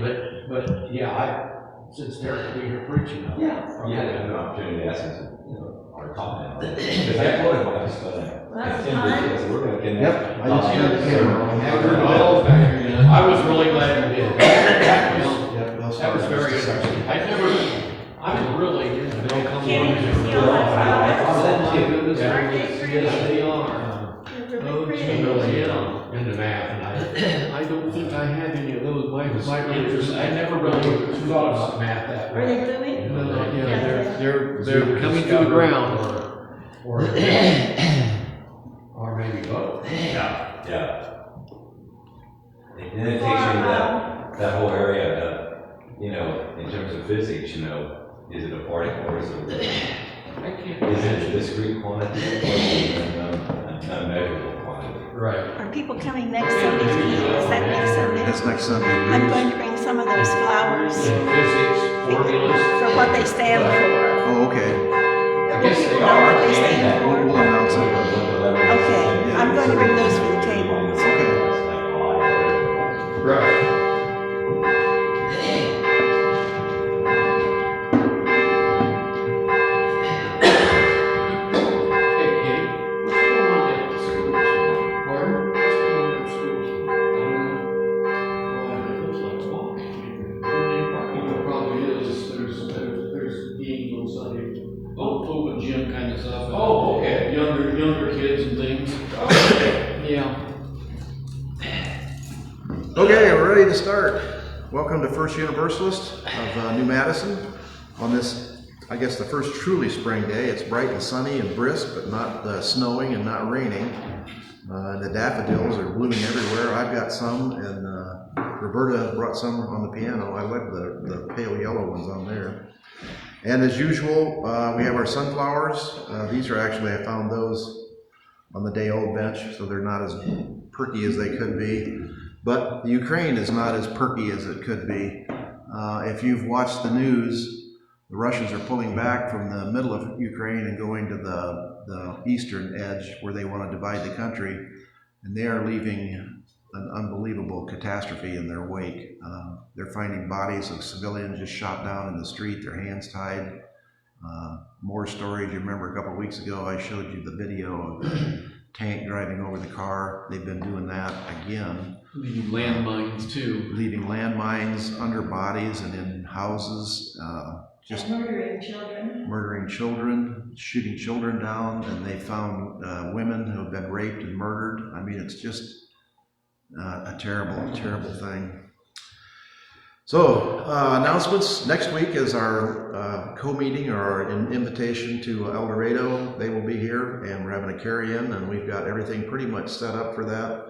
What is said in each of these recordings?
But yeah, since Derek will be here preaching. Yeah, an opportunity to ask him, or comment on it. Because I told him I was going to. We're going to connect. Yep, I just heard the camera. I was really glad you did. That was very interesting. I was really into the into math, and I don't think I had any of those. I never really thought about math that way. Are they blooming? They're coming to the ground, or maybe both. Yeah. And then it takes you to that whole area, in terms of physics, is it a particle or is it a discrete quantity or an unmeasurable quantity? Right. Are people coming next Sunday to eat? Is that next Sunday? That's next Sunday. I'm going to bring some of those flowers Physics, formulas. for what they stand for. Oh, okay. I guess they Know are. what they stand for. We'll announce it. Okay, I'm going to bring those for the table. Right. Gym kind of stuff. Oh, okay. Younger kids and things. Yeah. Okay, we're ready to start. Welcome to First Universalist of New Madison. On this, I guess the first truly spring day. It's bright and sunny and brisk, but not snowing and not raining. And the daffodils are blooming everywhere. I've got some, and Roberta brought some on the piano. I like the pale yellow ones on there. And as usual, we have our sunflowers. These are actually, I found those on the day-old bench, so they're not as perky as they could be. But the Ukraine is not as perky as it could be. If you've watched the news, the Russians are pulling back from the middle of Ukraine and going to the eastern edge where they want to divide the country, and they are leaving an unbelievable catastrophe in their wake. They're finding bodies of civilians just shot down in the street, their hands tied. More stories. You remember a couple of weeks ago I showed you the video of a tank driving over the car. They've been doing that again. Leaving landmines too. Leaving landmines under bodies and in houses. Just murdering children, shooting children down, and they found women who have been raped and murdered. I mean, it's just a terrible, terrible thing. So, announcements. Next week is our co-meeting or an invitation to El Dorado. They will be here, and we're having a carry-in, and we've got everything pretty much set up for that.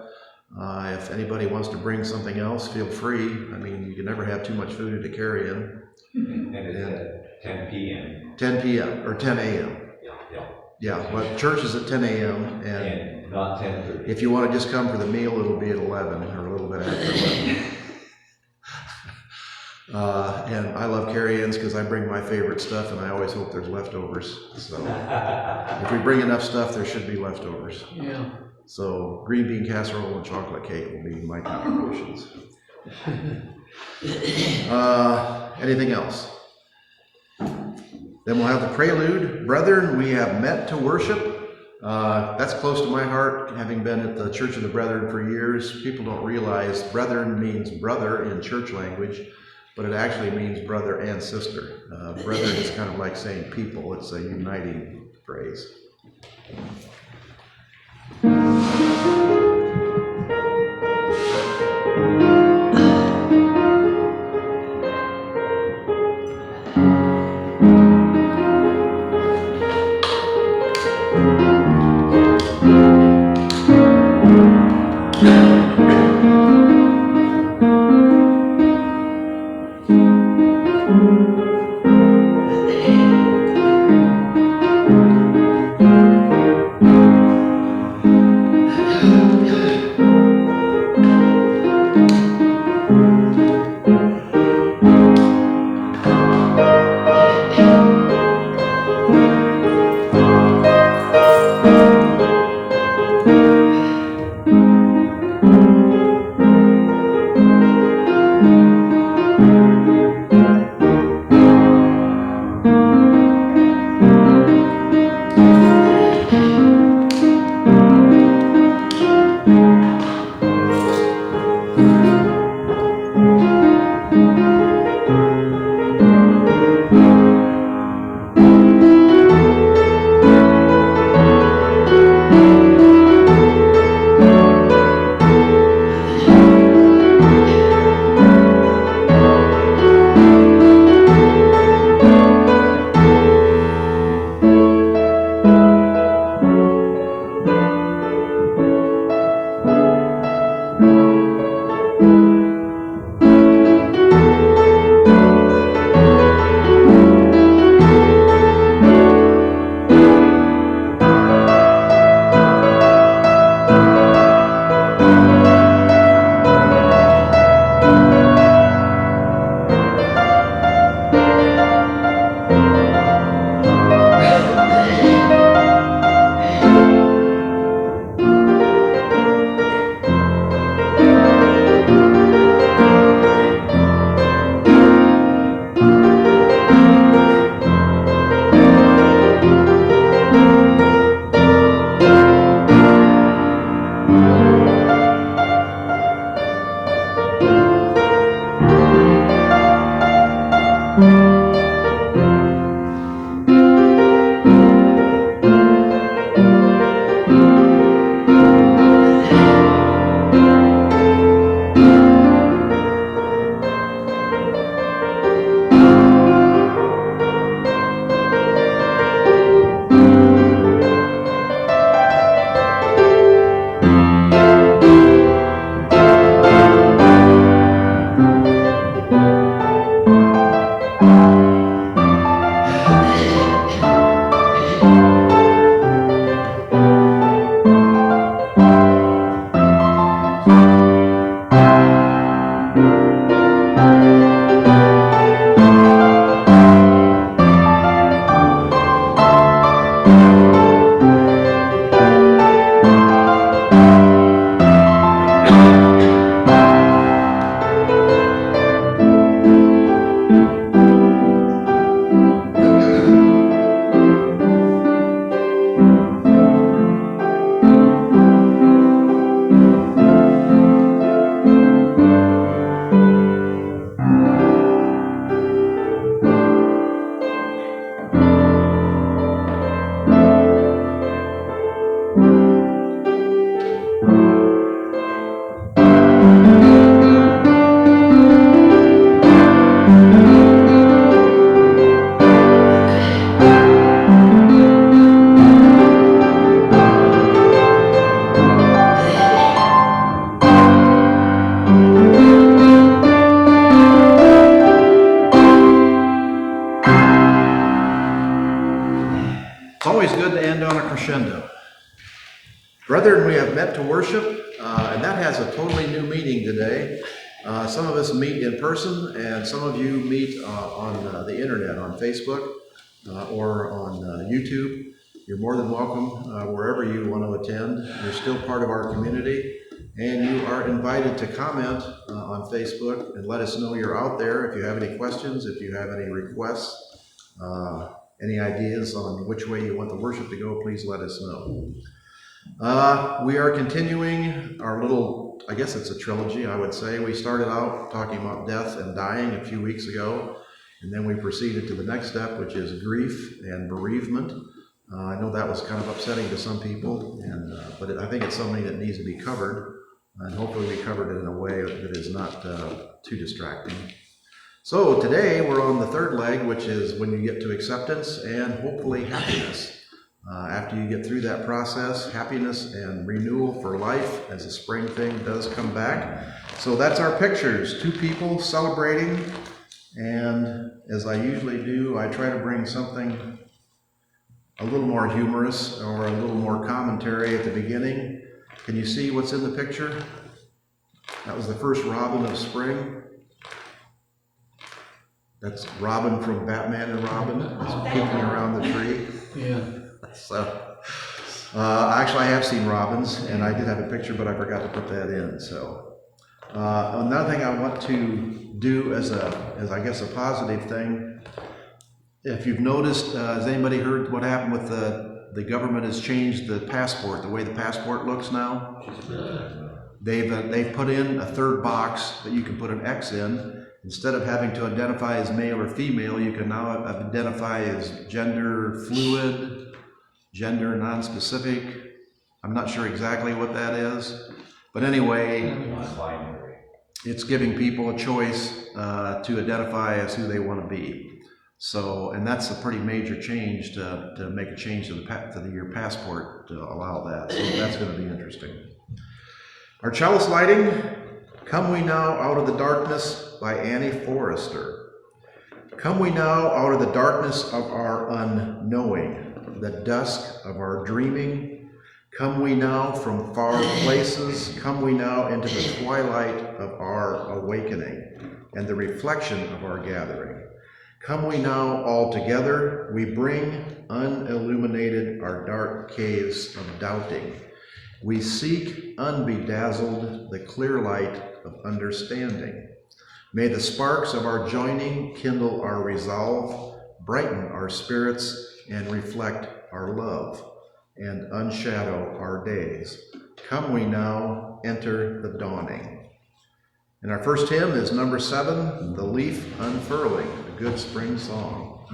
If anybody wants to bring something else, feel free. I mean, you can never have too much food at a carry-in. And it's at 10 p.m. 10 p.m. or 10 a.m. Yeah, but church is at 10 a.m. and not 10:30. If you want to just come for the meal, it'll be at 11 or a little bit after 11. And I love carry-ins because I bring my favorite stuff, and I always hope there's leftovers. So if we bring enough stuff, there should be leftovers. Yeah. So green bean casserole and chocolate cake will be my contributions. Anything else? Then we'll have the prelude. Brethren, we have met to worship. That's close to my heart, having been at the Church of the Brethren for years. People don't realize brethren means brother in church language, but it actually means brother and sister. Brethren is kind of like saying people. It's a uniting phrase. crescendo. Brethren, we have met to worship, and that has a totally new meaning today. Some of us meet in person, and some of you meet on the internet, on Facebook or on YouTube. You're more than welcome wherever you want to attend. You're still part of our community, and you are invited to comment on Facebook and let us know you're out there. If you have any questions, if you have any requests, any ideas on which way you want the worship to go, please let us know. We are continuing our little, I guess it's a trilogy, I would say. We started out talking about death and dying a few weeks ago, and then we proceeded to the next step, which is grief and bereavement. I know that was kind of upsetting to some people, but I think it's something that needs to be covered, and hopefully we covered it in a way that is not too distracting. So today we're on the third leg, which is when you get to acceptance and hopefully happiness. After you get through that process, happiness and renewal for life as the spring thing does come back. So that's our pictures, two people celebrating, and as I usually do, I try to bring something a little more humorous or a little more commentary at the beginning. Can you see what's in the picture? That was the first robin of spring. That's Robin from Batman and Robin. It's peeking around the tree. Yeah. So, actually I have seen robins, and I did have a picture, but I forgot to put that in. So, another thing I want to do as I guess a positive thing, if you've noticed, has anybody heard what happened with the government has changed the passport, the way the passport looks now? They've put in a third box that you can put an X in. Instead of having to identify as male or female, you can now identify as gender fluid, gender non-specific. I'm not sure exactly what that is, but anyway, it's giving people a choice to identify as who they want to be. So, and that's a pretty major change to make a change to your passport to allow that. So that's going to be interesting. Our chalice lighting, Come We Now Out of the Darkness by Annie Forrester. Come we now out of the darkness of our unknowing, the dusk of our dreaming. Come we now from far places, come we now into the twilight of our awakening and the reflection of our gathering. Come we now all together, we bring unilluminated our dark caves of doubting. We seek unbedazzled the clear light of understanding. May the sparks of our joining kindle our resolve, brighten our spirits, and reflect our love, and unshadow our days. Come we now enter the dawning. And our first hymn is number 7, The Leaf Unfurling, a good spring song.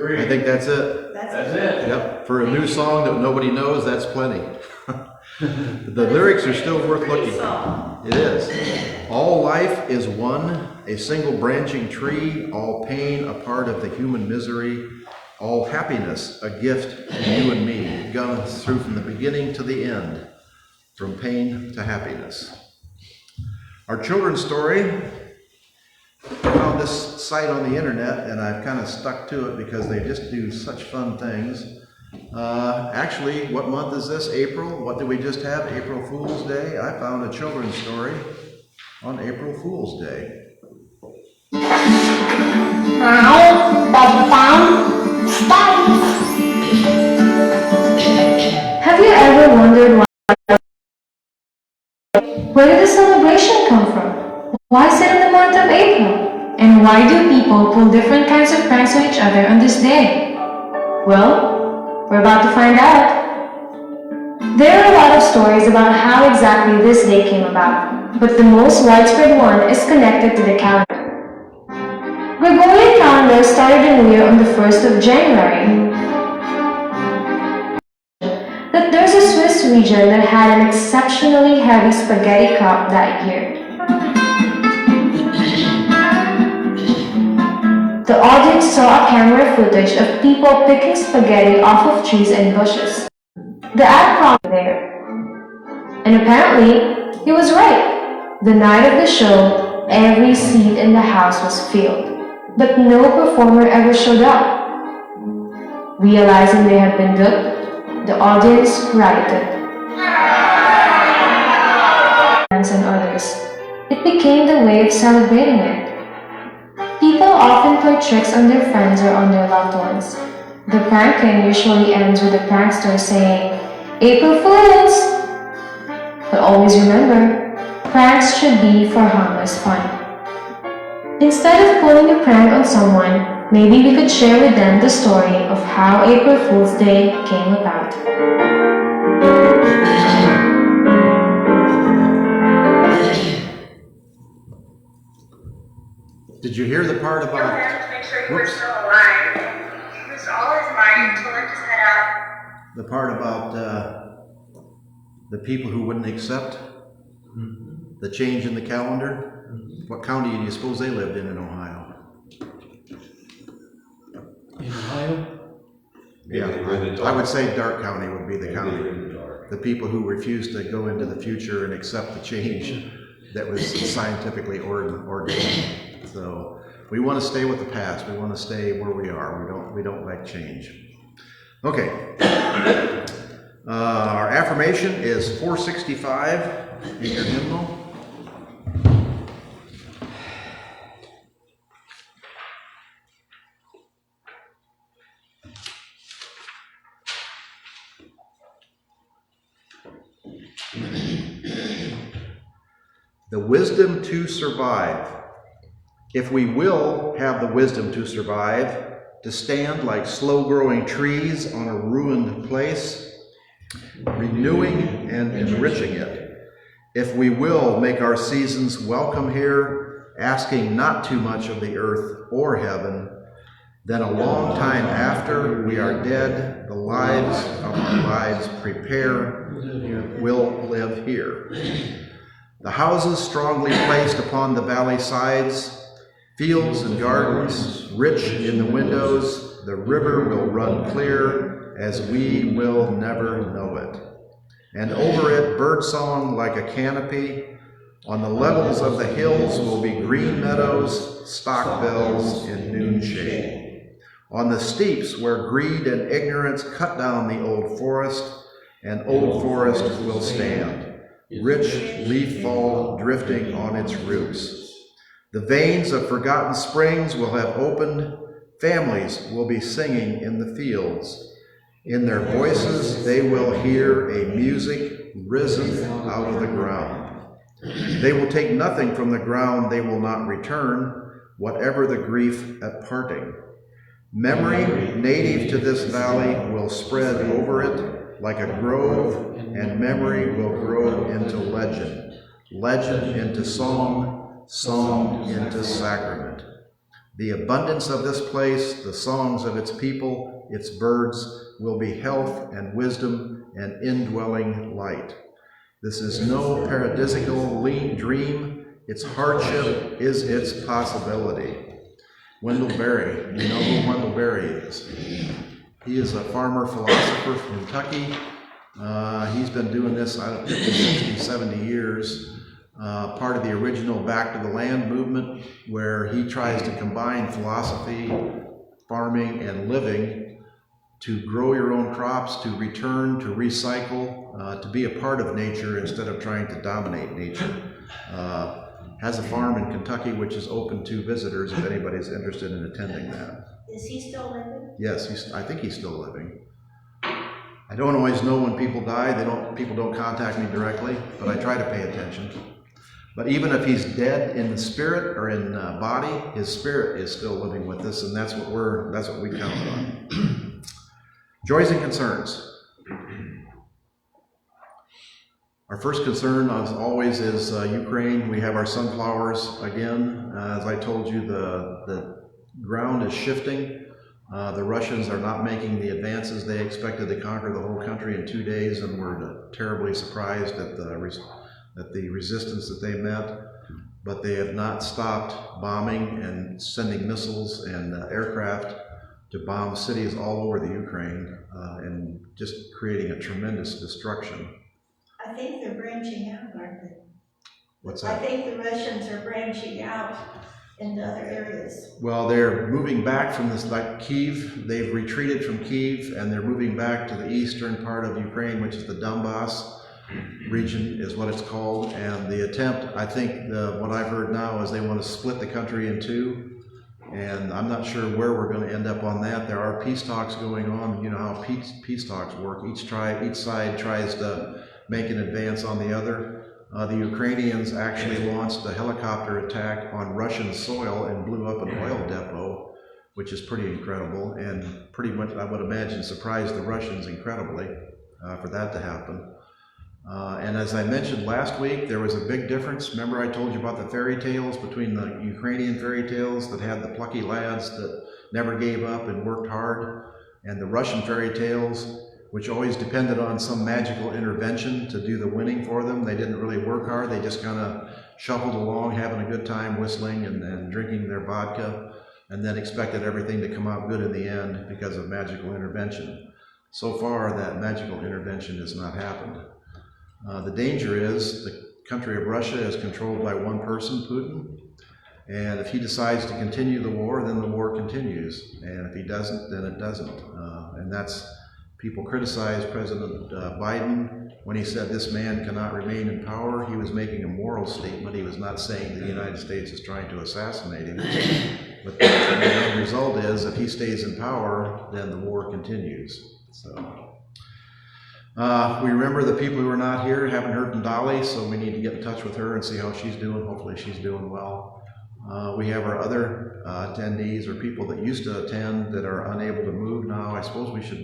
I think that's it. That's it. Yep, for a new song that nobody knows, that's plenty. The lyrics are still worth looking at. It is. All life is one, a single branching tree, all pain a part of the human misery, all happiness a gift to you and me. It goes through from the beginning to the end, from pain to happiness. Our children's story, I found this site on the internet and I've kind of stuck to it because they just do such fun things. Actually, what month is this? April? What did we just have? April Fool's Day? I found a children's story on April Fool's Day. Have you ever wondered where did the celebration come from? Why is it in the month of April? And why do people pull different kinds of pranks on each other on this day? Well, we're about to find out. There are a lot of stories about how exactly this day came about, but the most widespread one is connected to the calendar. Gregorian calendar started the new year on the 1st of January. That there's a Swiss region that had an exceptionally heavy spaghetti crop that year. The audience saw a camera footage of people picking spaghetti off of trees and bushes. The ad prompt there. And apparently, he was right. The night of the show, every seat in the house was filled, but no performer ever showed up. Realizing they had been duped, the audience rioted. And others. It became the way of celebrating it. People often play tricks on their friends or on their loved ones. The pranking usually ends with the prankster saying, "April Fools!" But always remember, pranks should be for harmless fun. Instead of pulling a prank on someone, maybe we could share with them the story of how April Fool's Day came about. Did you hear the part about... Your parents make sure you were still alive. He was all his mind told him to head out. The part about the people who wouldn't accept the change in the calendar? What county do you suppose they lived in Ohio? In Ohio? Yeah, I would say Dark County would be the county. The people who refused to go into the future and accept the change that was scientifically ordained. So we want to stay with the past. We want to stay where we are. We don't like change. Okay. Our affirmation is 465 in your hymnal. The wisdom to survive. If we will have the wisdom to survive, to stand like slow-growing trees on a ruined place, renewing and enriching it. If we will make our seasons welcome here, asking not too much of the earth or heaven, then a long time after we are dead, the lives of our lives will live here. The houses strongly placed upon the valley sides, fields and gardens, rich in the windows, the river will run clear as we will never know it. And over it, birdsong like a canopy. On the levels of the hills will be green meadows, stock bells in noon shade. On the steeps where greed and ignorance cut down the old forest, an old forest will stand. Rich leaf fall drifting on its roots. The veins of forgotten springs will have opened. Families will be singing in the fields. In their voices they will hear a music risen out of the ground. They will take nothing from the ground, they will not return, whatever the grief at parting. Memory native to this valley will spread over it like a grove, and memory will grow into legend, legend into song, song into sacrament. The abundance of this place, the songs of its people, its birds, will be health and wisdom and indwelling light. This is no paradisical dream. Its hardship is its possibility. Wendell Berry, you know who Wendell Berry is? He is a farmer philosopher from Kentucky. He's been doing this, I don't know, 60, 70 years. Part of the original Back to the Land movement, where he tries to combine philosophy, farming, and living to grow your own crops, to return, to recycle, to be a part of nature instead of trying to dominate nature. Has a farm in Kentucky which is open to visitors if anybody's interested in attending that. Is he still living? Yes, I think he's still living. I don't always know when people die. People don't contact me directly, but I try to pay attention. But even if he's dead in the spirit or in body, his spirit is still living with us, and that's what we count on. Joys and concerns. Our first concern, as always, is Ukraine. We have our sunflowers again. As I told you, the ground is shifting. The Russians are not making the advances they expected to conquer the whole country in 2 days, and we're terribly surprised at the resistance that they met. But they have not stopped bombing and sending missiles and aircraft to bomb cities all over the Ukraine and just creating a tremendous destruction. I think they're branching out, aren't they? What's I that? think the Russians are branching out into other areas. Well, they're moving back from this, like Kyiv. They've retreated from Kyiv, and they're moving back to the eastern part of Ukraine, which is the Donbass region, is what it's called. And the attempt, I think, what I've heard now is they want to split the country in two. And I'm not sure where we're going to end up on that. There are peace talks going on. You know how peace talks work. Each side tries to make an advance on the other. The Ukrainians actually launched a helicopter attack on Russian soil and blew up an oil depot, which is pretty incredible, and pretty much, I would imagine, surprised the Russians incredibly for that to happen. And as I mentioned last week, there was a big difference. Remember I told you about the fairy tales between the Ukrainian fairy tales that had the plucky lads that never gave up and worked hard, and the Russian fairy tales, which always depended on some magical intervention to do the winning for them. They didn't really work hard. They just kind of shuffled along, having a good time, whistling and drinking their vodka, and then expected everything to come out good in the end because of magical intervention. So far, that magical intervention has not happened. The danger is the country of Russia is controlled by one person, Putin, and if he decides to continue the war, then the war continues, and if he doesn't, then it doesn't. And that's, people criticize President Biden when he said this man cannot remain in power. He was making a moral statement. He was not saying the United States is trying to assassinate him. But the end result is, if he stays in power, then the war continues. So we remember the people who are not here. Haven't heard from Dolly, so we need to get in touch with her and see how she's doing. Hopefully she's doing well. We have our other attendees, or people that used to attend that are unable to move now. I suppose we should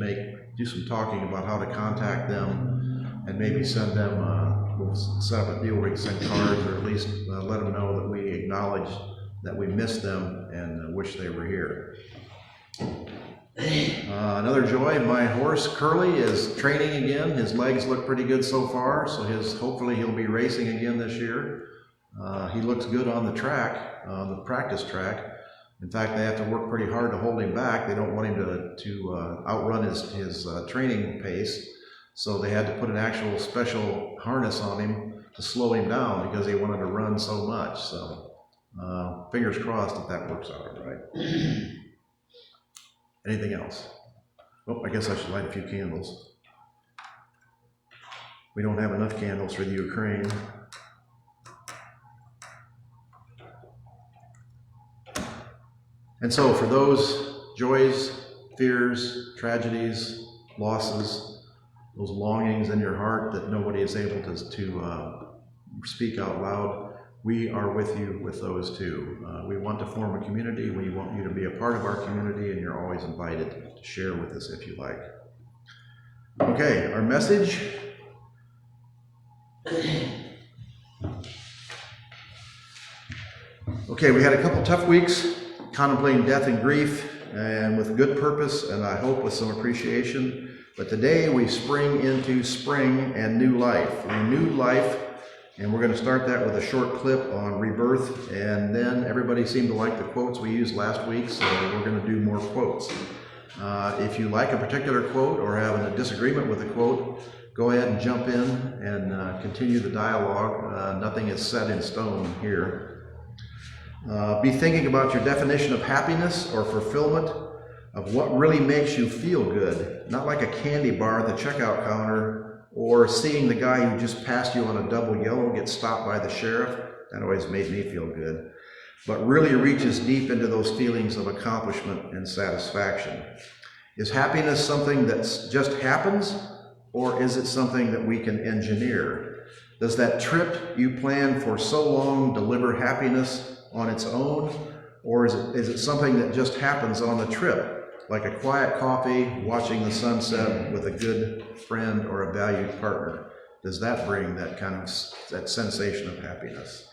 do some talking about how to contact them and maybe send them, we'll set up a deal where we can send cards, or at least let them know that we acknowledge that we missed them and wish they were here. Another joy, my horse Curly is training again. His legs look pretty good so far, so hopefully he'll be racing again this year. He looks good on the track, the practice track. In fact, they have to work pretty hard to hold him back. They don't want him to outrun his training pace, so they had to put an actual special harness on him to slow him down because they wanted to run so much. So fingers crossed that works out all right. Anything else? Oh, I guess I should light a few candles. We don't have enough candles for the Ukraine. And so for those joys, fears, tragedies, losses, those longings in your heart that nobody is able to speak out loud, we are with you with those too. We want to form a community. We want you to be a part of our community, and you're always invited to share with us if you like. Okay, our message. Okay, we had a couple tough weeks contemplating death and grief, and with good purpose, and I hope with some appreciation. But today we spring into spring and new life, renewed life, and we're going to start that with a short clip on rebirth, and then everybody seemed to like the quotes we used last week, so we're going to do more quotes. If you like a particular quote or have a disagreement with a quote, go ahead and jump in and continue the dialogue. Nothing is set in stone here. Be thinking about your definition of happiness or fulfillment, of what really makes you feel good, not like a candy bar at the checkout counter or seeing the guy who just passed you on a double yellow get stopped by the sheriff. That always made me feel good. But really reaches deep into those feelings of accomplishment and satisfaction. Is happiness something that just happens, or is it something that we can engineer? Does that trip you planned for so long deliver happiness on its own, or is it something that just happens on the trip, like a quiet coffee, watching the sunset with a good friend or a valued partner? Does that bring that kind of that sensation of happiness?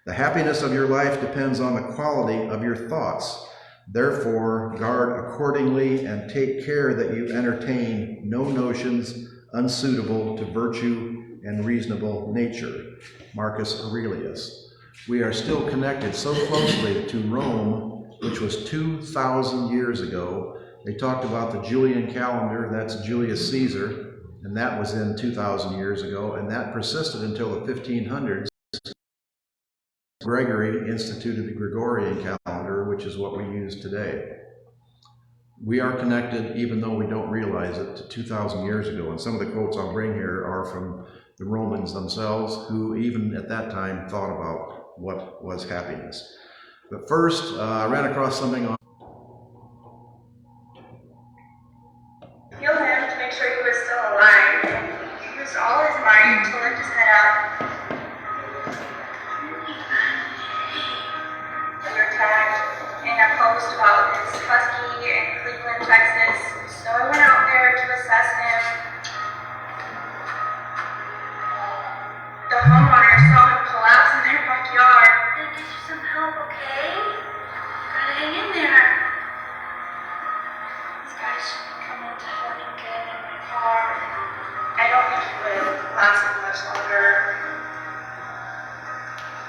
The happiness of your life depends on the quality of your thoughts. Therefore, guard accordingly and take care that you entertain no notions unsuitable to virtue and reasonable nature. Marcus Aurelius. We are still connected so closely to Rome, which was 2,000 years ago. They talked about the Julian calendar, that's Julius Caesar, and that was in 2,000 years ago, and that persisted until the 1500s. Gregory instituted the Gregorian calendar, which is what we use today. We are connected, even though we don't realize it, to 2,000 years ago, and some of the quotes I'll bring here are from the Romans themselves, who even at that time thought about what was happiness. But first, I ran across something on. Feel him to make sure he was still alive. He used all his might to lift his head up. We were tagged in a post about his husky in Cleveland, Texas. So I went out there to assess him. The homeowner saw him collapse in their backyard. Gonna get you some help, okay? Gotta hang in there. These guys should be coming to help me get in my car. I don't think he would last much longer.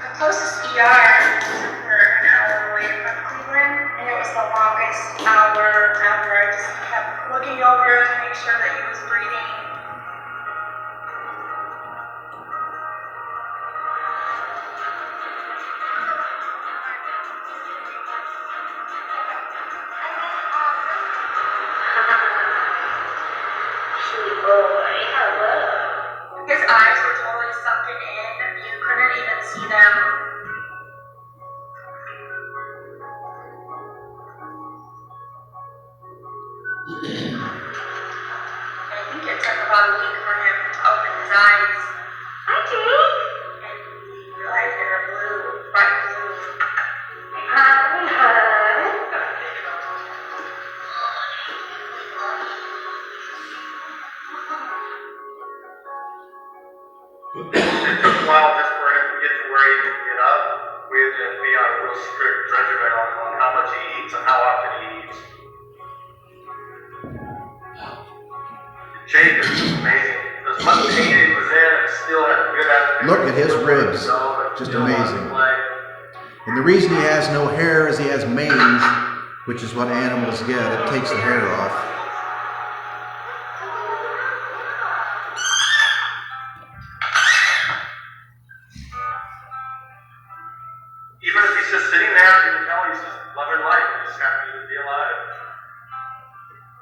The closest ER was over an hour away from Cleveland, and it was the longest hour ever. I just kept looking over to make sure that he was breathing. His eyes were totally sunken in. You couldn't even see them. I think it took about a week for him to open his eyes. I do. And he realized they were blue, bright blue. It took a while just for him to get to where he could get up. We had to be on a real strict regimen on how much he eats and how often he eats. Jake is amazing. As much pain he was in, and still had good attitude. Look at his ribs, just amazing. And the reason he has no hair is he has mange, which is what animals get. It takes the hair off. Even if he's just sitting there, you can tell he's just loving life. He's happy to be alive.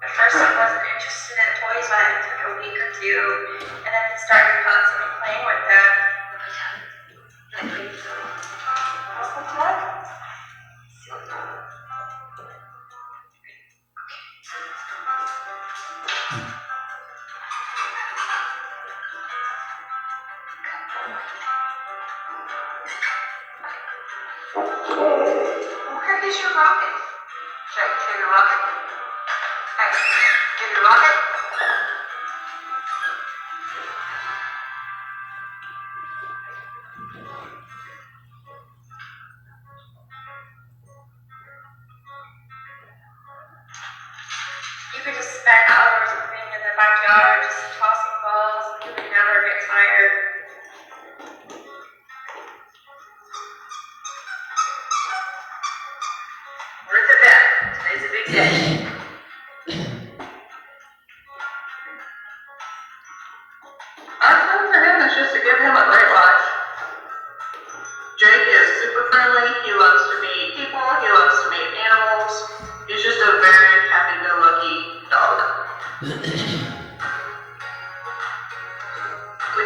At first he wasn't interested in toys, but it took a week or two, and then he started constantly playing with them. Where is your rocket? Should I give you a rocket? Hey, give you a rocket? could just spend hours being in the backyard, just tossing balls, and he would never get tired. We're at the vet. Today's a big day. Our plan for him is just to give him a great life. Jake is super friendly. He loves to meet people. He loves to meet animals. He's just a very happy-go-lucky dog. We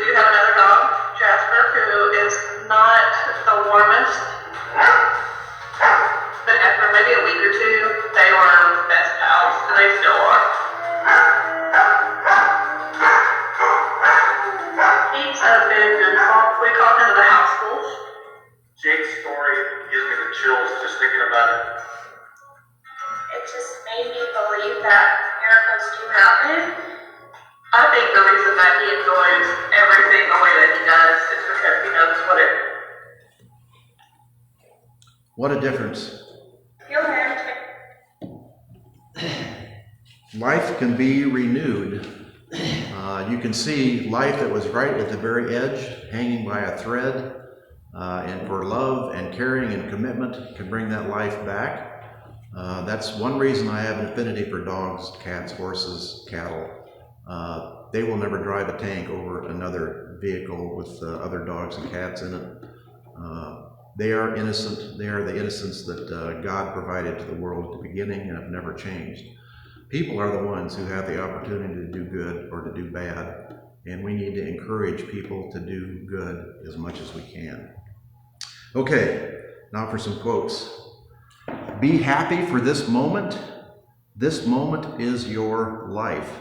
do have another dog, Jasper, who is not the warmest. But after maybe a week or two, they were best pals, and they still are. He's a big goofball. We call him the house wolf. Jake's story gives me the chills just thinking about it. It just made me believe that miracles do happen. I think the reason that he enjoys everything the way that he does is because he knows What a difference. Feel him. Life can be renewed. You can see life that was right at the very edge, hanging by a thread, and for love and caring and commitment can bring that life back. That's one reason I have an affinity for dogs, cats, horses, cattle. They will never drive a tank over another vehicle with other dogs and cats in it. They are innocent. They are the innocence that God provided to the world at the beginning and have never changed. People are the ones who have the opportunity to do good or to do bad, and we need to encourage people to do good as much as we can. Okay, now for some quotes. Be happy for this moment. This moment is your life.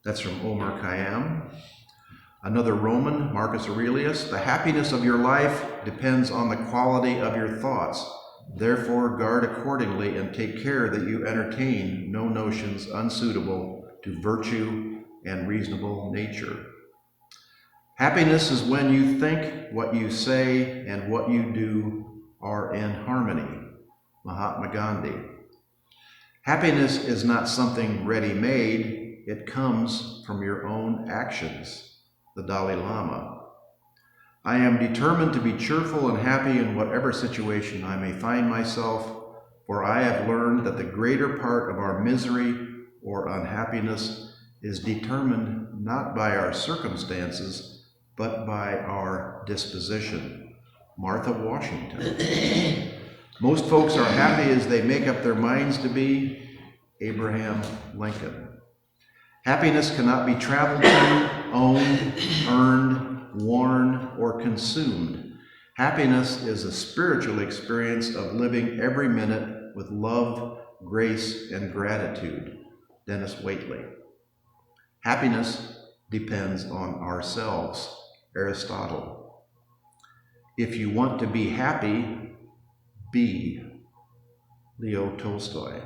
That's from Omar Khayyam. Another Roman, Marcus Aurelius. The happiness of your life depends on the quality of your thoughts. Therefore, guard accordingly and take care that you entertain no notions unsuitable to virtue and reasonable nature. Happiness is when you think, what you say, and what you do are in harmony. Mahatma Gandhi. Happiness is not something ready-made. It comes from your own actions. The Dalai Lama. I am determined to be cheerful and happy in whatever situation I may find myself, for I have learned that the greater part of our misery or unhappiness is determined not by our circumstances, but by our disposition. Martha Washington. Most folks are happy as they make up their minds to be. Abraham Lincoln. Happiness cannot be traveled to, owned, earned, worn, or consumed. Happiness is a spiritual experience of living every minute with love, grace, and gratitude. Dennis Waitley. Happiness depends on ourselves. Aristotle. If you want to be happy, be. Leo Tolstoy.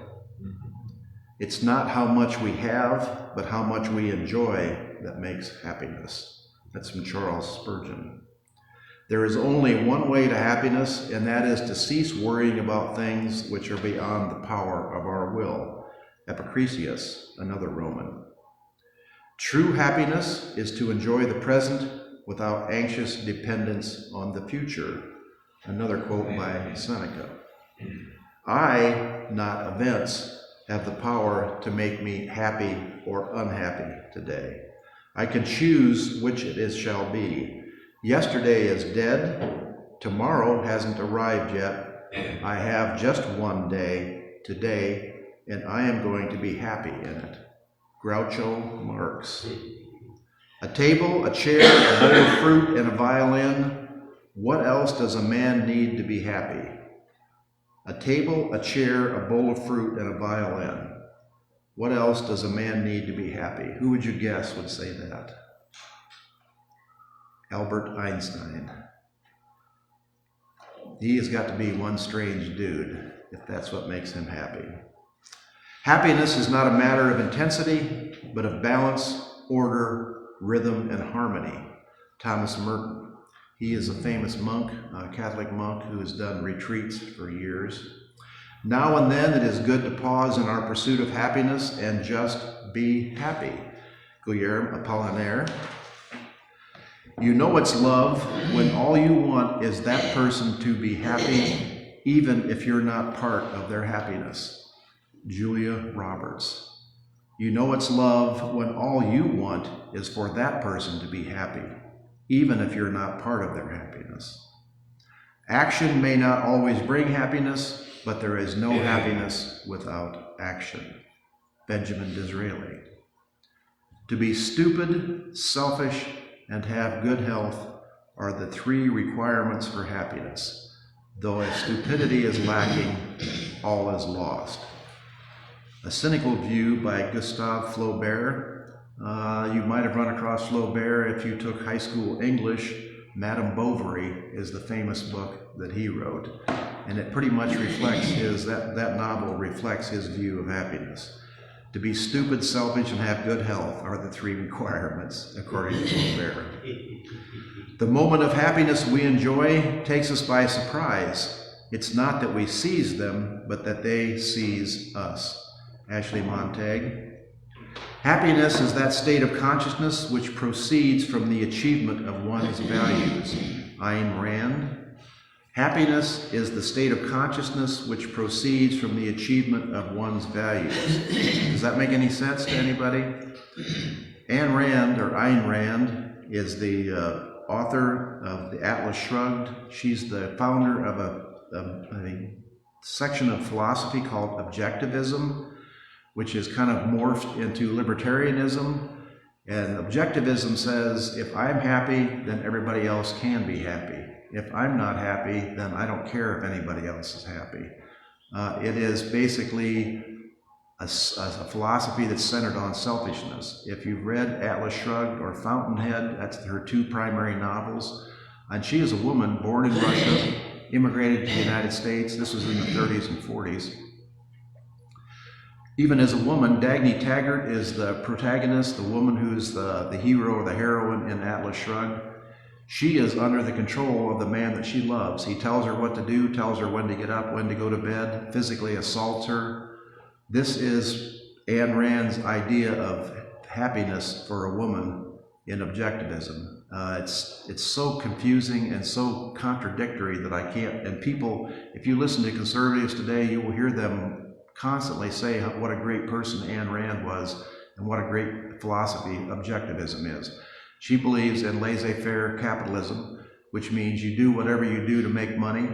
It's not how much we have, but how much we enjoy that makes happiness. That's from Charles Spurgeon. There is only one way to happiness, and that is to cease worrying about things which are beyond the power of our will. Epicurus, another Roman. True happiness is to enjoy the present without anxious dependence on the future. Another quote by Seneca. I, not events, have the power to make me happy or unhappy today. I can choose which it is shall be. Yesterday is dead. Tomorrow hasn't arrived yet. I have just one day, today, and I am going to be happy in it. Groucho Marx. A table, a chair, a bowl of fruit, and a violin. What else does a man need to be happy? A table, a chair, a bowl of fruit, and a violin. What else does a man need to be happy? Who would you guess would say that? Albert Einstein. He has got to be one strange dude, if that's what makes him happy. Happiness is not a matter of intensity, but of balance, order, rhythm, and harmony. Thomas Merton. He is a famous monk, a Catholic monk who has done retreats for years. Now and then it is good to pause in our pursuit of happiness and just be happy. Guillermo Apollinaire. You know it's love when all you want is that person to be happy, even if you're not part of their happiness. Julia Roberts. You know it's love when all you want is for that person to be happy, even if you're not part of their happiness. Action may not always bring happiness, but there is no happiness without action. Benjamin Disraeli. To be stupid, selfish, and have good health are the three requirements for happiness. Though if stupidity is lacking, all is lost. A cynical view by Gustave Flaubert. You might have run across Flaubert if you took high school English. Madame Bovary is the famous book that he wrote, and it pretty much reflects that novel reflects his view of happiness. To be stupid, selfish, and have good health are the three requirements, according to Flaubert. The moment of happiness we enjoy takes us by surprise. It's not that we seize them, but that they seize us. Ashley Montague. Happiness is that state of consciousness which proceeds from the achievement of one's values. Ayn Rand. Happiness is the state of consciousness which proceeds from the achievement of one's values. Does that make any sense to anybody? Ayn Rand is the author of the Atlas Shrugged. She's the founder of a section of philosophy called objectivism, which is kind of morphed into libertarianism. And objectivism says, if I'm happy, then everybody else can be happy. If I'm not happy, then I don't care if anybody else is happy. It is basically a philosophy that's centered on selfishness. If you've read Atlas Shrugged or Fountainhead, that's her two primary novels. And she is a woman born in Russia, immigrated to the United States. This was in the 30s and 40s. Even as a woman, Dagny Taggart is the protagonist, the woman who's the hero or the heroine in Atlas Shrugged. She is under the control of the man that she loves. He tells her what to do, tells her when to get up, when to go to bed, physically assaults her. This is Ayn Rand's idea of happiness for a woman in objectivism. It's so confusing and so contradictory that I can't, and people, if you listen to conservatives today, you will hear them constantly say what a great person Ayn Rand was and what a great philosophy objectivism is. She believes in laissez-faire capitalism, which means you do whatever you do to make money.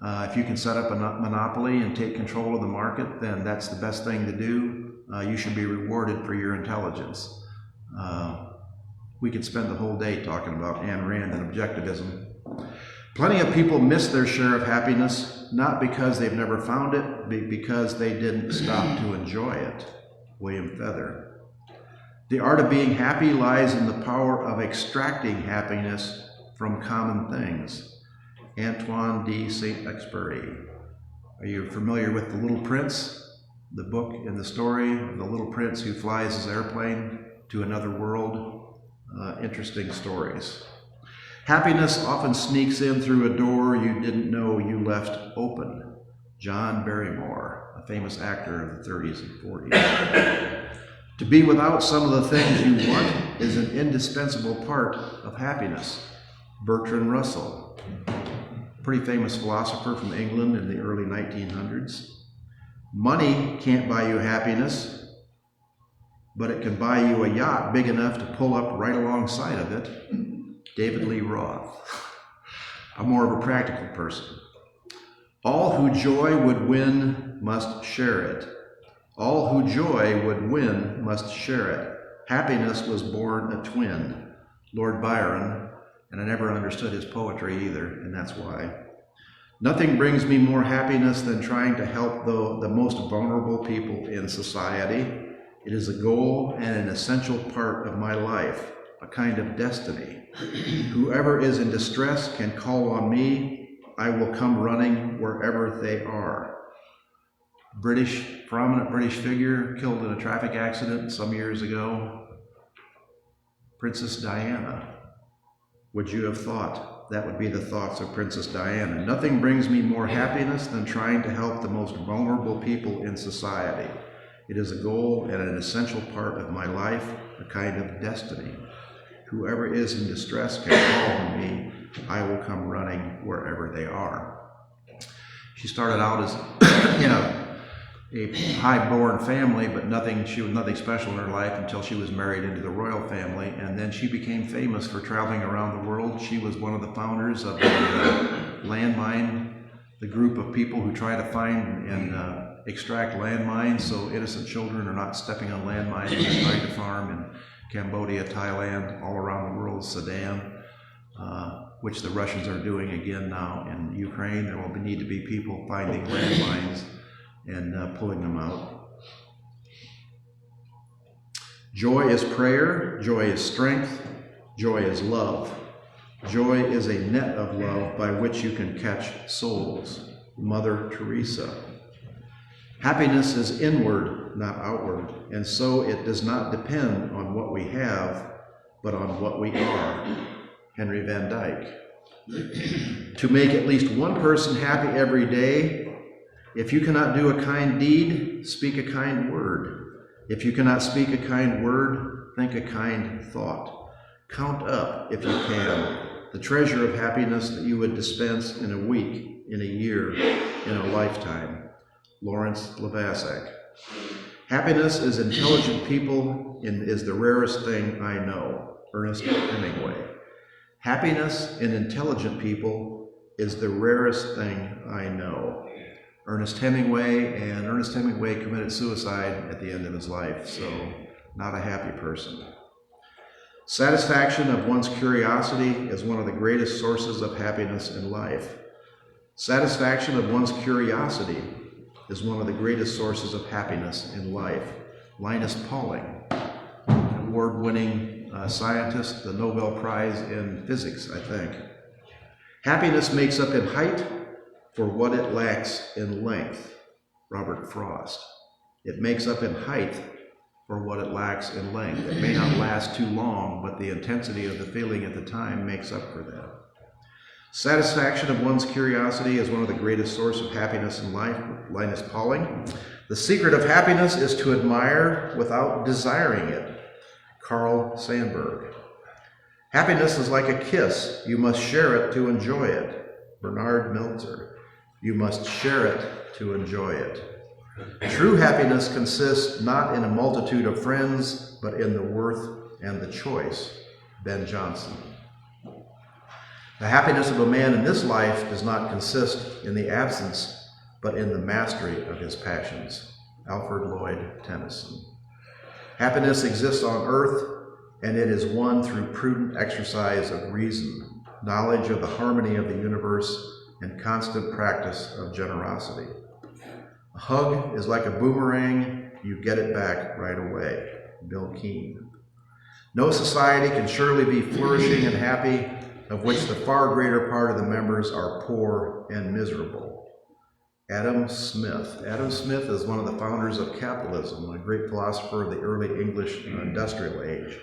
If you can set up a monopoly and take control of the market, then that's the best thing to do. You should be rewarded for your intelligence. We could spend the whole day talking about Ayn Rand and objectivism. Plenty of people miss their share of happiness, not because they've never found it, but because they didn't stop to enjoy it. William Feather. The art of being happy lies in the power of extracting happiness from common things. Antoine de Saint-Exupéry. Are you familiar with The Little Prince? The book and the story of the little prince who flies his airplane to another world? Interesting stories. Happiness often sneaks in through a door you didn't know you left open. John Barrymore, a famous actor of the 30s and 40s. To be without some of the things you want is an indispensable part of happiness. Bertrand Russell, pretty famous philosopher from England in the early 1900s. Money can't buy you happiness, but it can buy you a yacht big enough to pull up right alongside of it. David Lee Roth. I'm more of a practical person. All who joy would win must share it. All who joy would win must share it. Happiness was born a twin. Lord Byron, and I never understood his poetry either, and that's why. Nothing brings me more happiness than trying to help the most vulnerable people in society. It is a goal and an essential part of my life, a kind of destiny. Whoever is in distress can call on me. I will come running wherever they are. Prominent British figure killed in a traffic accident some years ago. Princess Diana. Would you have thought that would be the thoughts of Princess Diana? Nothing brings me more happiness than trying to help the most vulnerable people in society. It is a goal and an essential part of my life, a kind of destiny. Whoever is in distress can call on me. I will come running wherever they are. She started out as a high-born family, but she was nothing special in her life until she was married into the royal family, and then she became famous for traveling around the world. She was one of the founders of the landmine, the group of people who try to find and extract landmines so innocent children are not stepping on landmines when they're trying to farm in Cambodia, Thailand, all around the world, Sudan, which the Russians are doing again now in Ukraine. There will need to be people finding landmines and pulling them out. Joy is prayer, joy is strength, joy is love. Joy is a net of love by which you can catch souls. Mother Teresa. Happiness is inward, not outward, and so it does not depend on what we have, but on what we are. Henry Van Dyke. To make at least one person happy every day, if you cannot do a kind deed, speak a kind word. If you cannot speak a kind word, think a kind thought. Count up, if you can, the treasure of happiness that you would dispense in a week, in a year, in a lifetime. Lawrence Levasek. Happiness is intelligent people and is the rarest thing I know. Ernest Hemingway. Happiness in intelligent people is the rarest thing I know. Ernest Hemingway, and Ernest Hemingway committed suicide at the end of his life, so not a happy person. Satisfaction of one's curiosity is one of the greatest sources of happiness in life. Satisfaction of one's curiosity is one of the greatest sources of happiness in life. Linus Pauling, an award-winning scientist, the Nobel Prize in Physics, I think. Happiness makes up in height for what it lacks in length. Robert Frost. It makes up in height for what it lacks in length. It may not last too long, but the intensity of the feeling at the time makes up for that. Satisfaction of one's curiosity is one of the greatest sources of happiness in life. Linus Pauling. The secret of happiness is to admire without desiring it. Carl Sandburg. Happiness is like a kiss. You must share it to enjoy it. Bernard Meltzer. You must share it to enjoy it. True happiness consists not in a multitude of friends, but in the worth and the choice. Ben Jonson. The happiness of a man in this life does not consist in the absence, but in the mastery of his passions. Alfred Lloyd Tennyson. Happiness exists on earth, and it is won through prudent exercise of reason, knowledge of the harmony of the universe, and constant practice of generosity. A hug is like a boomerang, you get it back right away. Bill Keene. No society can surely be flourishing and happy of which the far greater part of the members are poor and miserable. Adam Smith. Adam Smith is one of the founders of capitalism, a great philosopher of the early English industrial age.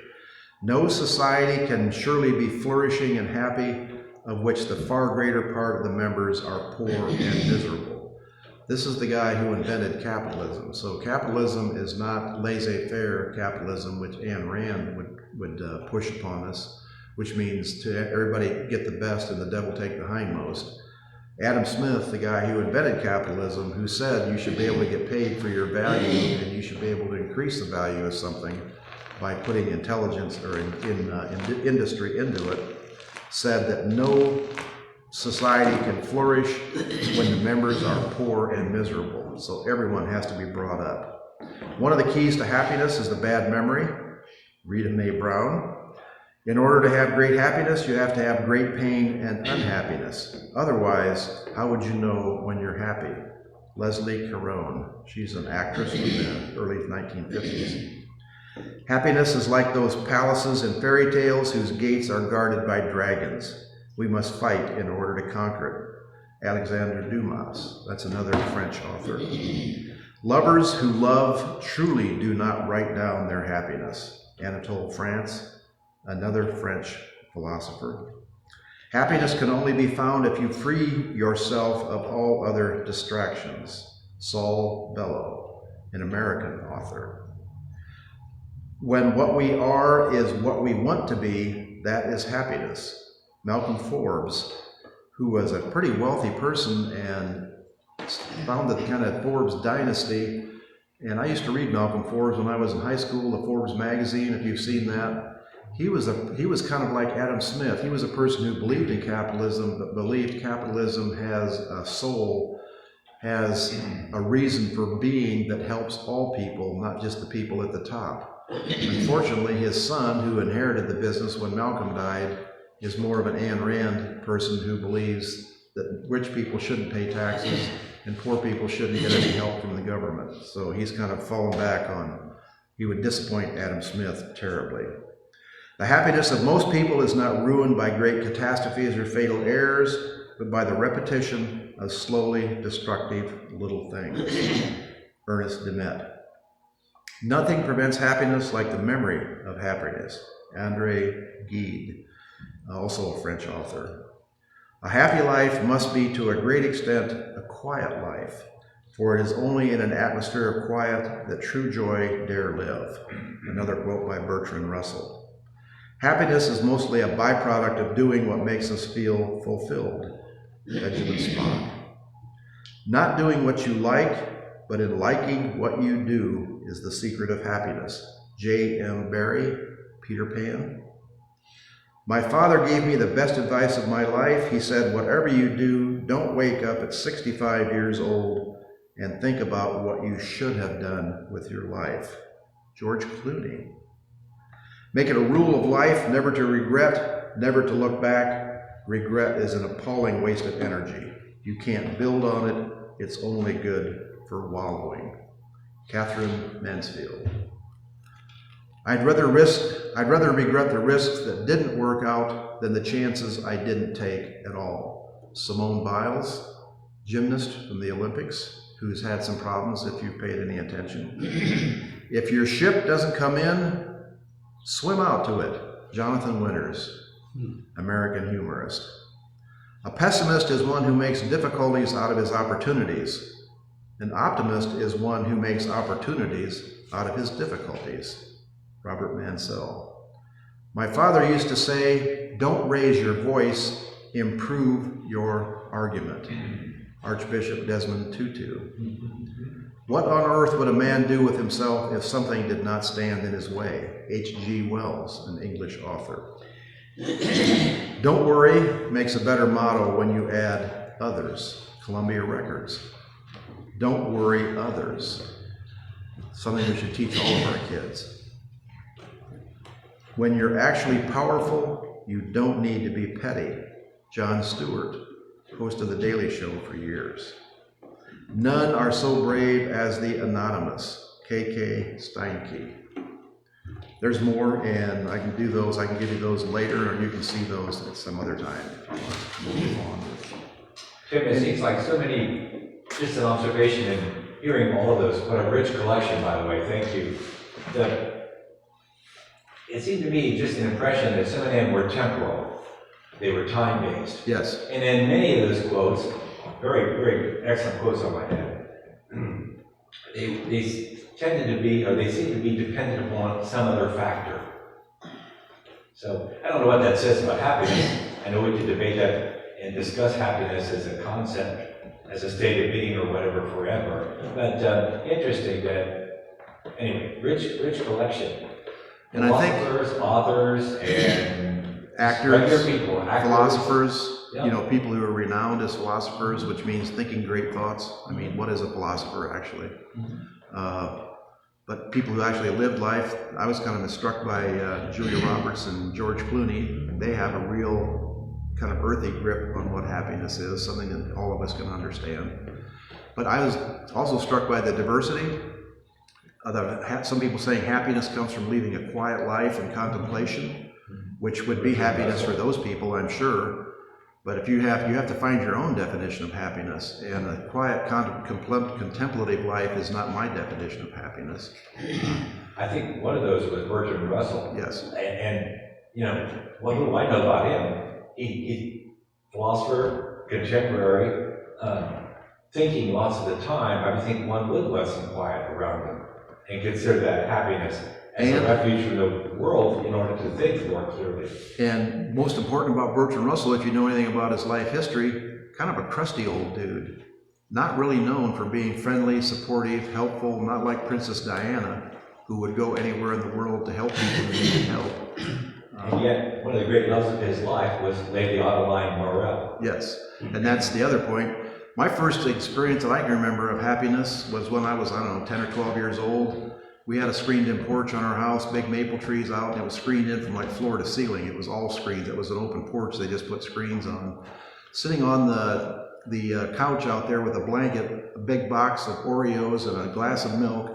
No society can surely be flourishing and happy of which the far greater part of the members are poor and miserable. This is the guy who invented capitalism. So capitalism is not laissez-faire capitalism, which Ayn Rand would push upon us, which means to everybody get the best and the devil take the hindmost. Adam Smith, the guy who invented capitalism, who said you should be able to get paid for your value and you should be able to increase the value of something by putting intelligence or industry into it, said that no society can flourish when the members are poor and miserable. So everyone has to be brought up. One of the keys to happiness is the bad memory. Rita Mae Brown. In order to have great happiness, you have to have great pain and unhappiness. Otherwise, how would you know when you're happy? Leslie Caron. She's an actress from the early 1950s. Happiness is like those palaces in fairy tales whose gates are guarded by dragons. We must fight in order to conquer it. Alexandre Dumas. That's another French author. Lovers who love truly do not write down their happiness. Anatole France. Another French philosopher. Happiness can only be found if you free yourself of all other distractions. Saul Bellow. an American author. When what we are is what we want to be, that is happiness. Malcolm Forbes, who was a pretty wealthy person and founded the kind of Forbes dynasty. And I used to read Malcolm Forbes when I was in high school, the Forbes magazine, if you've seen that. He was kind of like Adam Smith. He was a person who believed in capitalism, but believed capitalism has a soul, has a reason for being that helps all people, not just the people at the top. Unfortunately, his son, who inherited the business when Malcolm died, is more of an Ayn Rand person who believes that rich people shouldn't pay taxes and poor people shouldn't get any help from the government. So he's kind of fallen back on, he would disappoint Adam Smith terribly. The happiness of most people is not ruined by great catastrophes or fatal errors, but by the repetition of slowly destructive little things. Ernest Demet. Nothing prevents happiness like the memory of happiness. André Gide, also a French author. A happy life must be to a great extent a quiet life, for it is only in an atmosphere of quiet that true joy dare live. Another quote by Bertrand Russell. Happiness is mostly a byproduct of doing what makes us feel fulfilled. Benjamin Spock. Not doing what you like, but in liking what you do is the secret of happiness. J.M. Barrie, Peter Pan. My father gave me the best advice of my life. He said, whatever you do, don't wake up at 65 years old and think about what you should have done with your life. George Clooney. Make it a rule of life never to regret, never to look back. Regret is an appalling waste of energy. You can't build on it. It's only good for wallowing. Catherine Mansfield. I'd rather regret the risks that didn't work out than the chances I didn't take at all. Simone Biles, gymnast from the Olympics, who's had some problems if you've paid any attention. If your ship doesn't come in, swim out to it. Jonathan Winters, American humorist. A pessimist is one who makes difficulties out of his opportunities. An optimist is one who makes opportunities out of his difficulties. Robert Mansell. My father used to say, don't raise your voice, improve your argument. Archbishop Desmond Tutu. What on earth would a man do with himself if something did not stand in his way? H.G. Wells, an English author. Don't worry makes a better motto when you add others. Columbia Records. Don't worry others. Something we should teach all of our kids. When you're actually powerful, you don't need to be petty. Jon Stewart, host of The Daily Show for years. None are so brave as the anonymous. K.K. Steinke. There's more, and I can do those. I can give you those later, or you can see those at some other time if you want to move on. Tim, it seems like so many, just an observation and hearing all of those, what a rich collection, by the way, thank you. It seemed to me just an impression that some of them were temporal. They were time-based. Yes. And then many of those quotes, very, very excellent quotes on my head, they tended to be, or they seem to be dependent upon some other factor. So I don't know what that says about happiness. I know we could debate that and discuss happiness as a concept, as a state of being or whatever forever. But interesting that, anyway, rich collection. And I think philosophers, authors, and actors, regular people, philosophers, yeah. you know, people who are renowned as philosophers, which means thinking great thoughts. I mean, what is a philosopher actually? But people who actually lived life, I was kind of struck by Julia Roberts and George Clooney. They have a real kind of earthy grip on what happiness is, something that all of us can understand. But I was also struck by the diversity. Some people saying happiness comes from leading a quiet life and contemplation, which would be happiness for those people, I'm sure. But if you have to find your own definition of happiness, and a quiet contemplative life is not my definition of happiness. I think one of those was Bertrand Russell. Yes. And you know, what little I know about him, he philosopher, contemporary, thinking lots of the time, I would think one would want some quiet around them and consider that happiness as a refuge from the world in order to think more clearly. And most important about Bertrand Russell, if you know anything about his life history, kind of a crusty old dude. Not really known for being friendly, supportive, helpful, not like Princess Diana, who would go anywhere in the world to help people who needed help. And yet, one of the great loves of his life was Lady Adeline Morel. Yes, and that's the other point. My first experience that I can remember of happiness was when I was, 10 or 12 years old. We had a screened-in porch on our house, big maple trees out, and it was screened in from like floor to ceiling. It was all screens. It was an open porch. They just put screens on. Sitting on the couch out there with a blanket, a big box of Oreos and a glass of milk,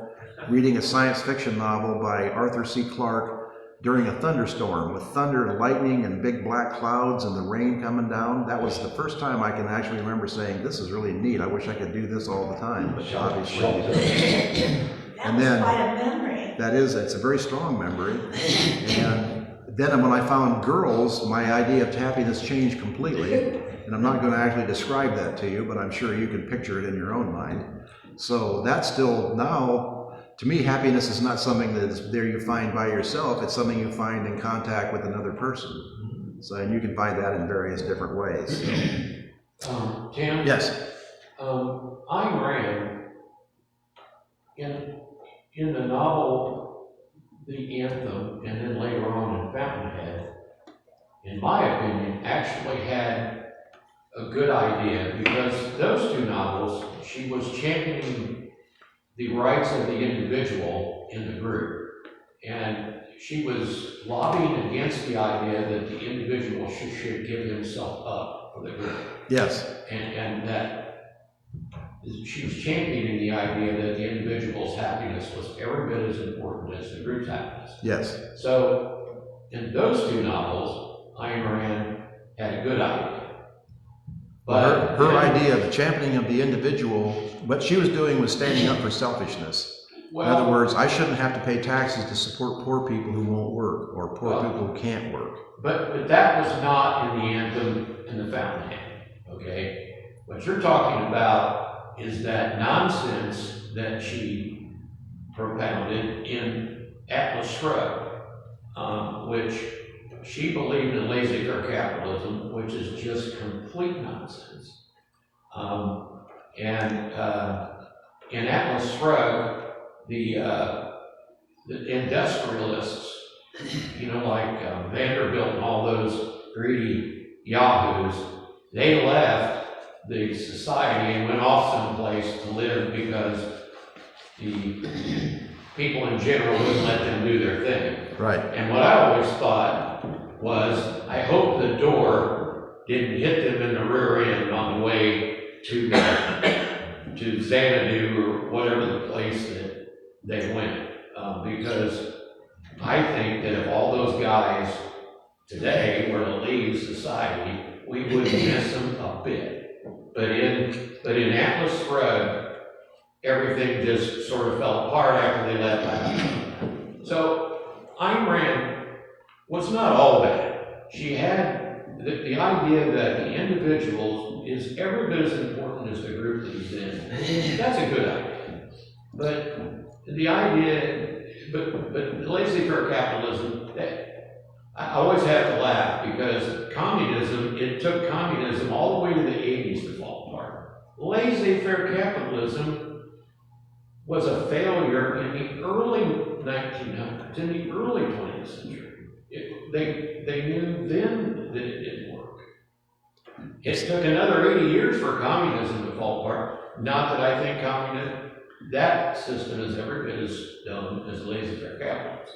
reading a science fiction novel by Arthur C. Clarke during a thunderstorm with thunder and lightning and big black clouds and the rain coming down. That was the first time I can actually remember saying, this is really neat. I wish I could do this all the time, but obviously. That was quite a memory. It's a very strong memory. And then when I found girls, my idea of happiness changed completely. And I'm not going to actually describe that to you, but I'm sure you can picture it in your own mind. So that's still now, to me, happiness is not something that's there you find by yourself. It's something you find in contact with another person. So, and you can find that in various different ways. So. Tim? Yes. Ayn Rand, in the novel The Anthem, and then later on in Fountainhead, in my opinion, actually had a good idea, because those two novels, she was championing the rights of the individual in the group, and she was lobbying against the idea that the individual should give himself up for the group. Yes. And that she was championing the idea that the individual's happiness was every bit as important as the group's happiness. Yes. So, in those two novels, Ayn Rand had a good idea. But her idea of the championing of the individual, what she was doing was standing up for selfishness. In other words, I shouldn't have to pay taxes to support poor people who won't work, or poor people who can't work. But that was not in the Anthem and the Fountainhead, okay? What you're talking about is that nonsense that she propounded in Atlas Shrugged, which she believed in laissez-faire capitalism, which is just complete nonsense. In Atlas Shrugged, the industrialists, like Vanderbilt and all those greedy yahoos, they left the society and went off someplace to live because the people in general wouldn't let them do their thing. Right. And what I always thought was, I hope the door didn't hit them in the rear end on the way to Xanadu or whatever the place that they went. Because I think that if all those guys today were to leave society, we wouldn't miss them a bit. But in Atlas Shrugged, everything just sort of fell apart after they left that. So Ayn Rand was not all bad. She had the idea that the individual is every bit as important as the group that he's in. That's a good idea. But the idea, but laissez-faire capitalism, I always have to laugh, because communism, it took communism all the way to the 80s to fall apart. Laissez-faire capitalism was a failure in the early 1900s, in the early 20th century. They knew then that it didn't work. It took another 80 years for communism to fall apart. Not that I think that system is every bit as dumb as laissez-faire capitalism.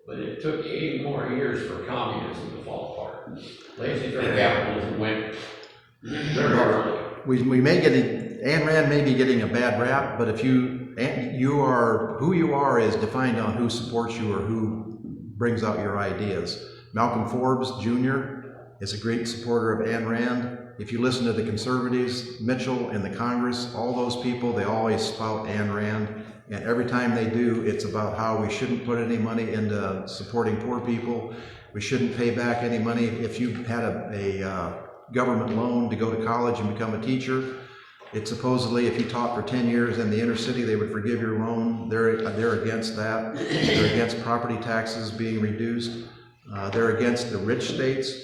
But it took 80 more years for communism to fall apart. Laissez-faire capitalism went very early. We may get Ayn Rand may be getting a bad rap, but if who you are is defined on who supports you or who brings out your ideas. Malcolm Forbes Jr. is a great supporter of Ayn Rand. If you listen to the conservatives, Mitchell in the Congress, all those people, they always spout Ayn Rand. And every time they do, it's about how we shouldn't put any money into supporting poor people. We shouldn't pay back any money. If you had a government loan to go to college and become a teacher, It's supposedly, if you taught for 10 years in the inner city, they would forgive your loan. They're against that. They're against property taxes being reduced. They're against the rich states.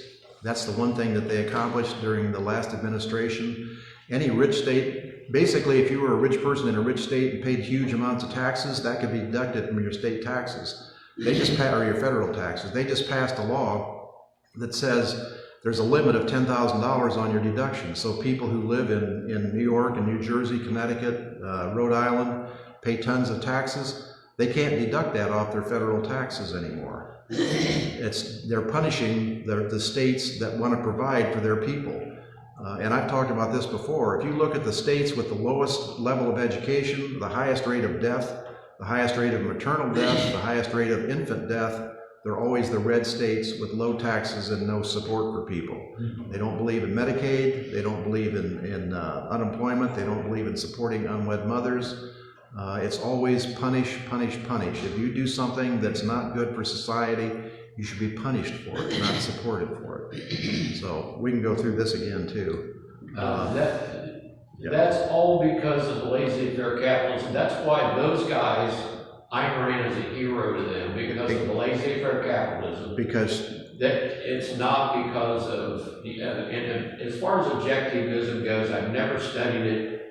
That's the one thing that they accomplished during the last administration. Any rich state, basically, if you were a rich person in a rich state and paid huge amounts of taxes, that could be deducted from your state taxes. They just or your federal taxes. They just passed a law that says there's a limit of $10,000 on your deduction. So people who live in New York and New Jersey, Connecticut, Rhode Island, pay tons of taxes. They can't deduct that off their federal taxes anymore. They're punishing the states that want to provide for their people. And I've talked about this before. If you look at the states with the lowest level of education, the highest rate of death, the highest rate of maternal death, the highest rate of infant death, they're always the red states with low taxes and no support for people. They don't believe in Medicaid. They don't believe in unemployment. They don't believe in supporting unwed mothers. It's always punish, punish, punish. If you do something that's not good for society, you should be punished for it, not supported for it. So we can go through this again too. That's all because of the laissez-faire capitalism. That's why those guys, Ayn Rand is a hero to them, because of the laissez-faire capitalism. Because that it's not because of the and as far as objectivism goes, I've never studied it,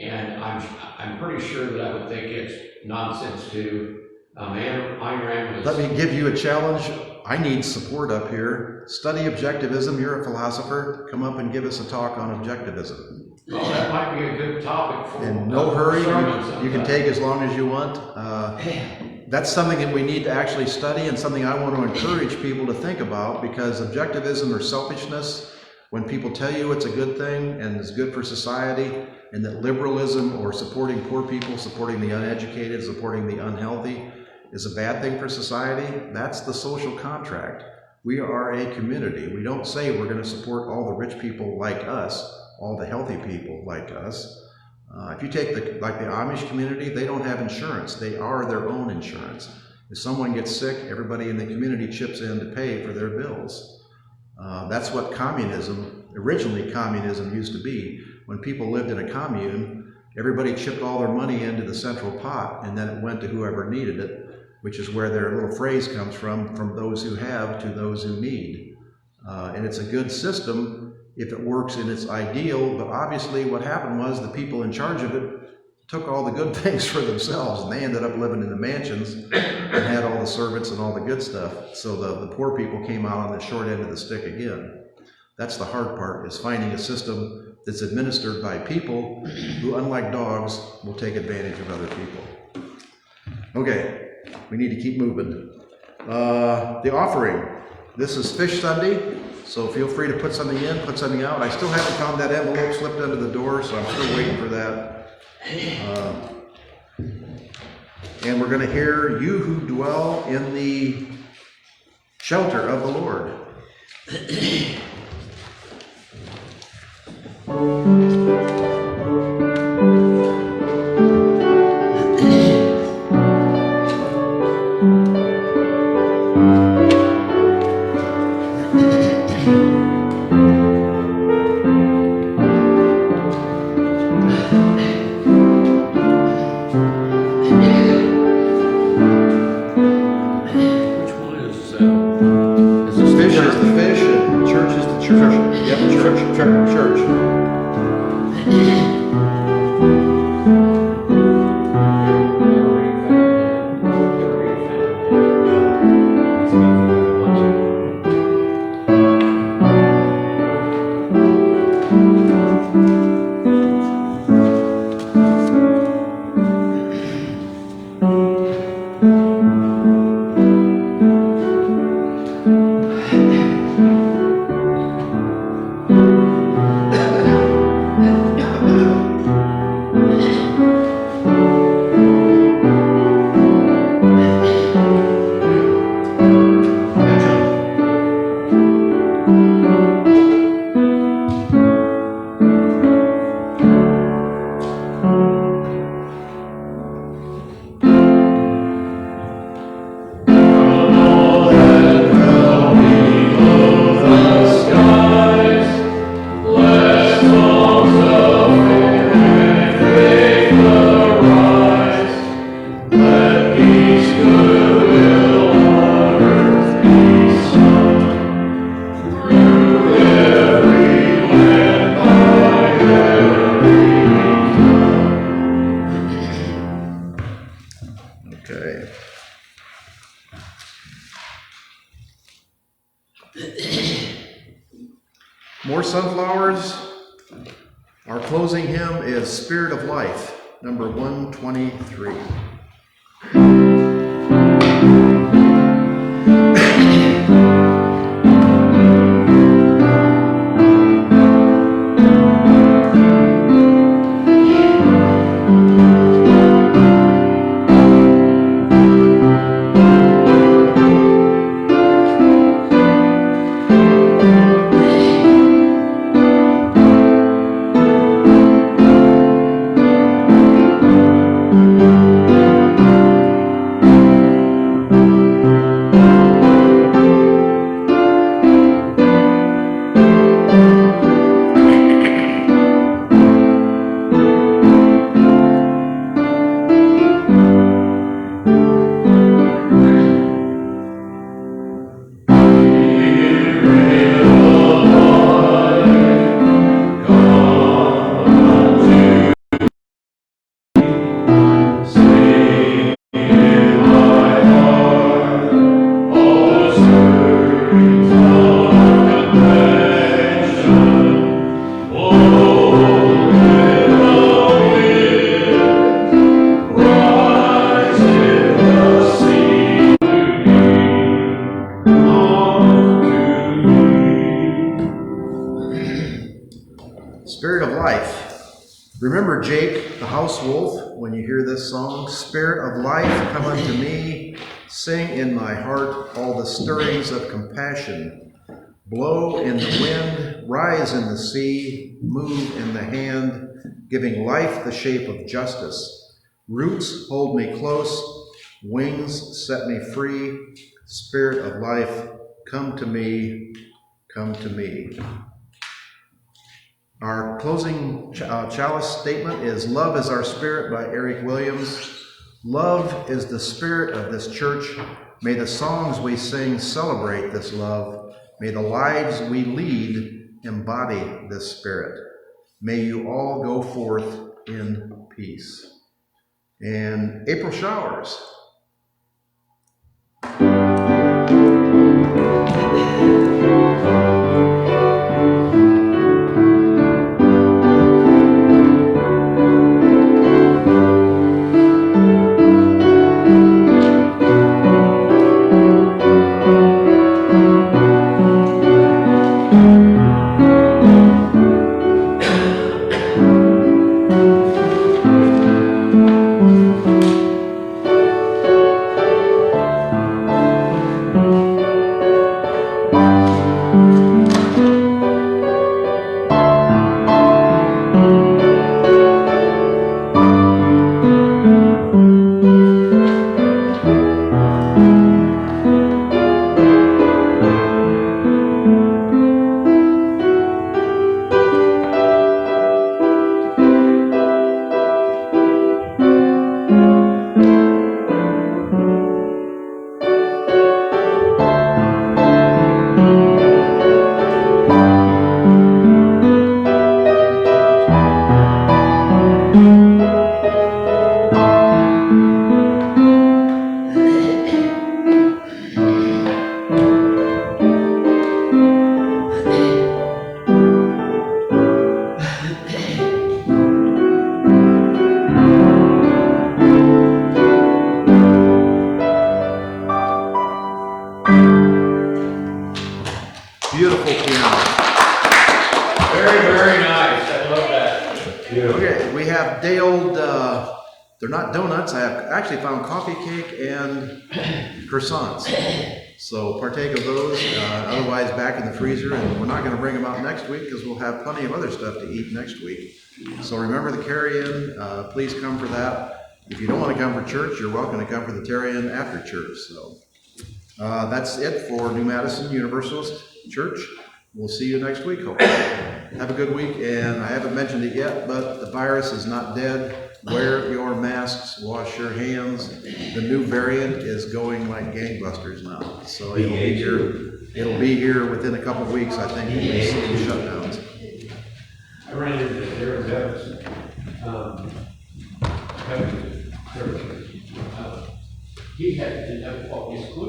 and I'm pretty sure that I would think it's nonsense too. Ayn Rand was. let me give you a challenge. I need support up here. Study objectivism. You're a philosopher. Come up and give us a talk on objectivism. Well, that might be a good topic for. In no hurry. You can take as long as you want. That's something that we need to actually study, and something I want to encourage people to think about, because objectivism or selfishness, when people tell you it's a good thing and it's good for society, and that liberalism or supporting poor people, supporting the uneducated, supporting the unhealthy is a bad thing for society, that's the social contract. We are a community. We don't say we're going to support all the rich people like us, all the healthy people like us. If you take the Amish community, they don't have insurance. They are their own insurance. If someone gets sick, everybody in the community chips in to pay for their bills. That's what originally communism used to be. When people lived in a commune, everybody chipped all their money into the central pot, and then it went to whoever needed it, which is where their little phrase comes from those who have to those who need. And it's a good system if it works in its ideal, but obviously what happened was the people in charge of it took all the good things for themselves, and they ended up living in the mansions and had all the servants and all the good stuff. So the poor people came out on the short end of the stick again. That's the hard part, is finding a system that's administered by people who, unlike dogs, will take advantage of other people. Okay, we need to keep moving. The offering. This is Fish Sunday, so feel free to put something in, put something out. I still haven't found that envelope slipped under the door, so I'm still waiting for that. And we're going to hear "You Who Dwell in the Shelter of the Lord." Fish is the fish, and church Okay. More sunflowers. Our closing hymn is Spirit of Life, number 123. Spirit of Life. Remember Jake, the house wolf, when you hear this song? Spirit of life, come unto me. Sing in my heart all the stirrings of compassion. Blow in the wind, rise in the sea, move in the hand, giving life the shape of justice. Roots hold me close, wings set me free. Spirit of life, come to me, come to me. Our closing chalice statement is Love is Our Spirit by Eric Williams. Love is the spirit of this church. May the songs we sing celebrate this love. May the lives we lead embody this spirit. May you all go forth in peace. And April showers. Beautiful piano. Very, very nice. I love that. Okay, we have day old, they're not donuts. I have actually found coffee cake and croissants. So partake of those, otherwise back in the freezer, and we're not going to bring them out next week because we'll have plenty of other stuff to eat next week. So remember the carry-in, please come for that. If you don't want to come for church, you're welcome to come for the carry-in after church. So that's it for New Madison Universalist Church. We'll see you next week, hopefully. Have a good week, and I haven't mentioned it yet, but the virus is not dead. Wear your masks, wash your hands. The new variant is going like gangbusters now. So it'll be here within a couple of weeks, I think, when we see the shutdowns. I ran into Darren Madison, coming to church. he had to have all his glue.